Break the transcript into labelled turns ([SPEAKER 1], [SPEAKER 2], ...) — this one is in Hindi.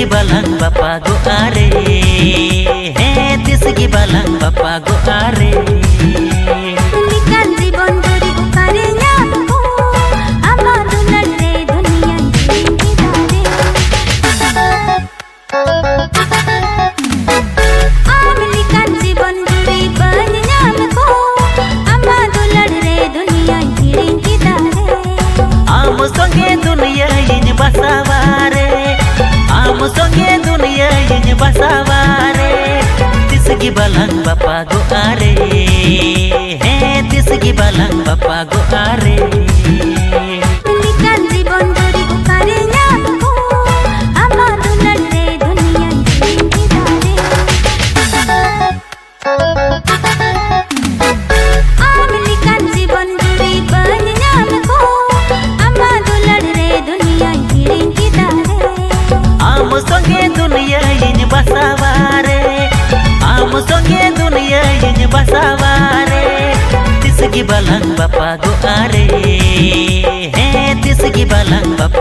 [SPEAKER 1] तिसगी बाlang बापा गो आरे हे तिसगी बाlang बापा गो आरे संगे दुनिया इन बसावारे आम संगे दुनिया इन बसावारे तिसगी बाlang बापा गो आरे हे तिसगी बाlang बापा गो आरे संगे दुनिया इन बसावारे आम संगे दुनिया इन बसावारे तिसगी बाlang बापा गो आरे हे तिसगी बाlang बापा